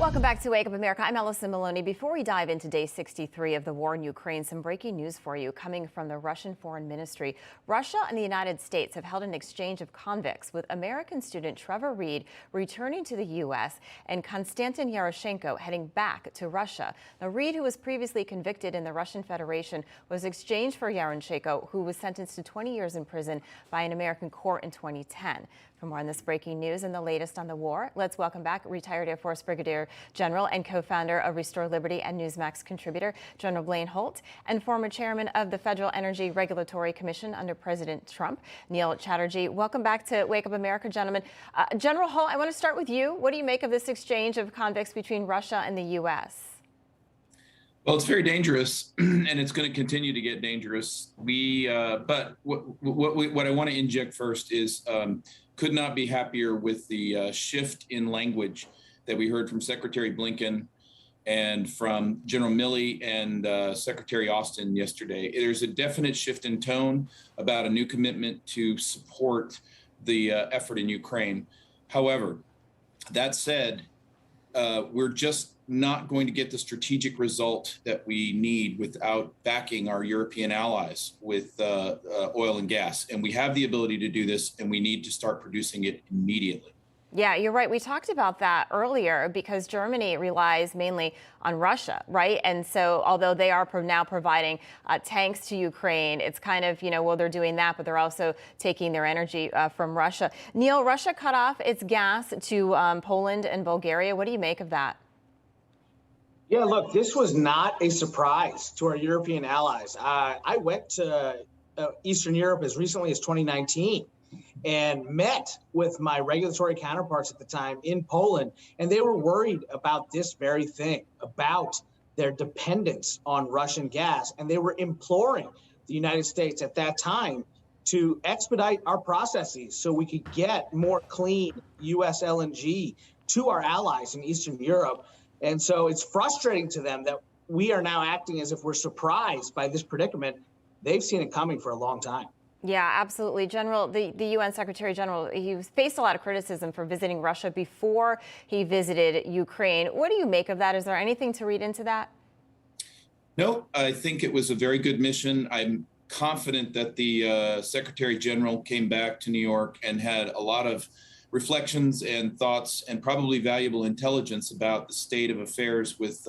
Welcome back to Wake Up America. I'm Allison Maloney. Before we dive into day 63 of the war in Ukraine, some breaking news for you coming from the Russian Foreign Ministry. Russia and the United States have held an exchange of convicts, with American student Trevor Reed returning to the U.S. and Konstantin Yaroshenko heading back to Russia. Now, Reed, who was previously convicted in the Russian Federation, was exchanged for Yaroshenko, who was sentenced to 20 years in prison by an American court in 2010. For more on this breaking news and the latest on the war, let's welcome back retired Air Force Brigadier General and co-founder of Restore Liberty and Newsmax contributor General Blaine Holt, and former chairman of the Federal Energy Regulatory Commission under President Trump, Neil Chatterjee. Welcome back to Wake Up America, gentlemen. General Holt, I want to start with you. What do you make of this exchange of convicts between Russia and the U.S.? Well, it's very dangerous, and it's going to continue to get dangerous. But what I want to inject first is could not be happier with the shift in language that we heard from Secretary Blinken and from General Milley and Secretary Austin yesterday. There's a definite shift in tone about a new commitment to support the effort in Ukraine. However, that said, we're just not going to get the strategic result that we need without backing our European allies with oil and gas. And we have the ability to do this, and we need to start producing it immediately. Yeah, you're right. We talked about that earlier because Germany relies mainly on Russia, right? And so although they are now providing tanks to Ukraine, it's kind of, well, they're doing that, but they're also taking their energy from Russia. Neil, Russia cut off its gas to Poland and Bulgaria. What do you make of that? Yeah, look, this was not a surprise to our European allies. I went to Eastern Europe as recently as 2019 and met with my regulatory counterparts at the time in Poland, and they were worried about this very thing, about their dependence on Russian gas, and they were imploring the United States at that time to expedite our processes so we could get more clean U.S. LNG to our allies in Eastern Europe. And so it's frustrating to them that we are now acting as if we're surprised by this predicament. They've seen it coming for a long time. Yeah, absolutely. General, the UN Secretary General, he faced a lot of criticism for visiting Russia before he visited Ukraine. What do you make of that? Is there anything to read into that? No, I think it was a very good mission. I'm confident that the Secretary General came back to New York and had a lot of reflections and thoughts and probably valuable intelligence about the state of affairs with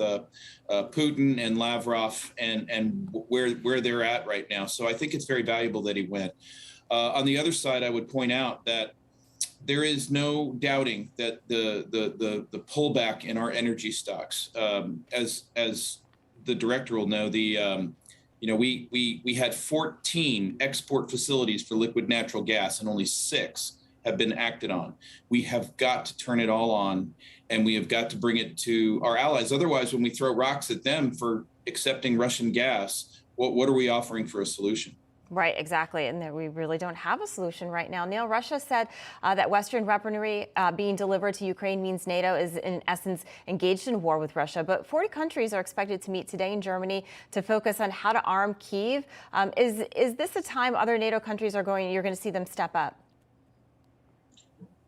Putin and Lavrov and where they're at right now. So I think it's very valuable that he went. On the other side, I would point out that there is no doubting that the pullback in our energy stocks, as the director will know, we had 14 export facilities for liquid natural gas and only 6 have been acted on. We have got to turn it all on, and we have got to bring it to our allies. Otherwise, when we throw rocks at them for accepting Russian gas, what are we offering for a solution? Right, exactly. And we really don't have a solution right now. Neil, Russia said that Western weaponry being delivered to Ukraine means NATO is, in essence, engaged in war with Russia. But 40 countries are expected to meet today in Germany to focus on how to arm Kyiv. Is this a time other NATO countries you're going to see them step up?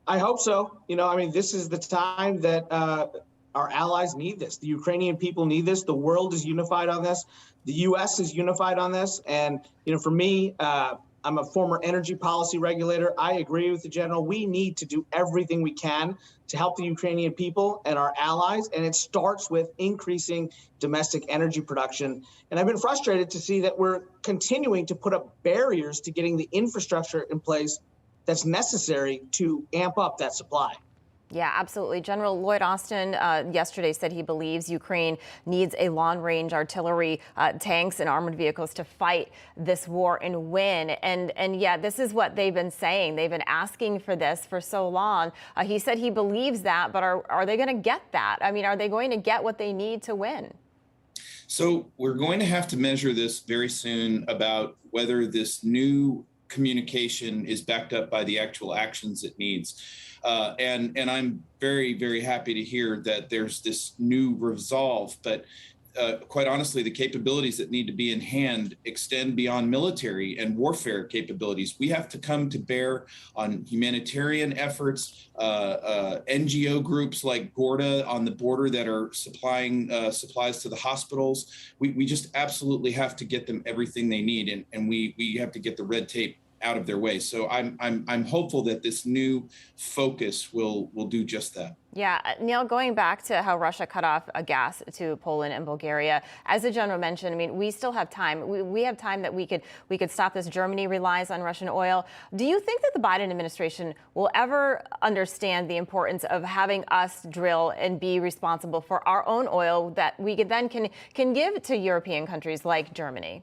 I hope so. This is the time that our allies need this. The Ukrainian people need this. The world is unified on this. The U.S. is unified on this. And, for me, I'm a former energy policy regulator. I agree with the general. We need to do everything we can to help the Ukrainian people and our allies. And it starts with increasing domestic energy production. And I've been frustrated to see that we're continuing to put up barriers to getting the infrastructure in place that's necessary to amp up that supply. Yeah, absolutely. General Lloyd Austin yesterday said he believes Ukraine needs a long-range artillery, tanks and armored vehicles to fight this war and win. And yeah, this is what they've been saying. They've been asking for this for so long. He said he believes that, but are they going to get that? Are they going to get what they need to win? So we're going to have to measure this very soon about whether this new communication is backed up by the actual actions it needs. And I'm very, very happy to hear that there's this new resolve. But quite honestly, the capabilities that need to be in hand extend beyond military and warfare capabilities. We have to come to bear on humanitarian efforts, NGO groups like Gorda on the border that are supplying supplies to the hospitals. We just absolutely have to get them everything they need, and we have to get the red tape out of their way. So I'm hopeful that this new focus will do just that. Yeah, Neil, going back to how Russia cut off gas to Poland and Bulgaria, as the general mentioned, I mean, we still have time. We have time that we could stop this. Germany relies on Russian oil. Do you think that the Biden administration will ever understand the importance of having us drill and be responsible for our own oil that we can give to European countries like Germany?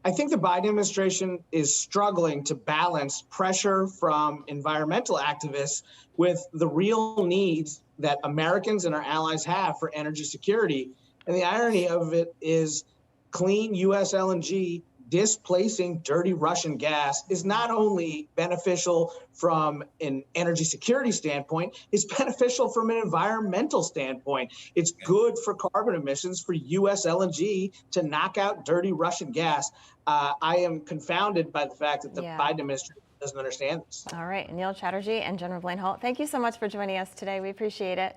I think the Biden administration is struggling to balance pressure from environmental activists with the real needs that Americans and our allies have for energy security. And the irony of it is clean U.S. LNG displacing dirty Russian gas is not only beneficial from an energy security standpoint, it's beneficial from an environmental standpoint. It's good for carbon emissions for U.S. LNG to knock out dirty Russian gas. I am confounded by the fact that the Biden administration doesn't understand this. All right, Neil Chatterjee and General Blaine Holt, thank you so much for joining us today. We appreciate it.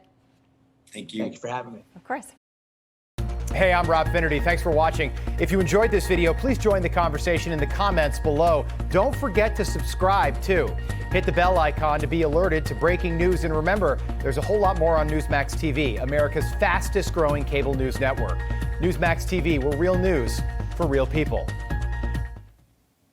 Thank you. Thank you for having me. Of course. Hey, I'm Rob Finnerty. Thanks for watching. If you enjoyed this video, please join the conversation in the comments below. Don't forget to subscribe, too. Hit the bell icon to be alerted to breaking news. And remember, there's a whole lot more on Newsmax TV, America's fastest growing cable news network. Newsmax TV, we're real news for real people.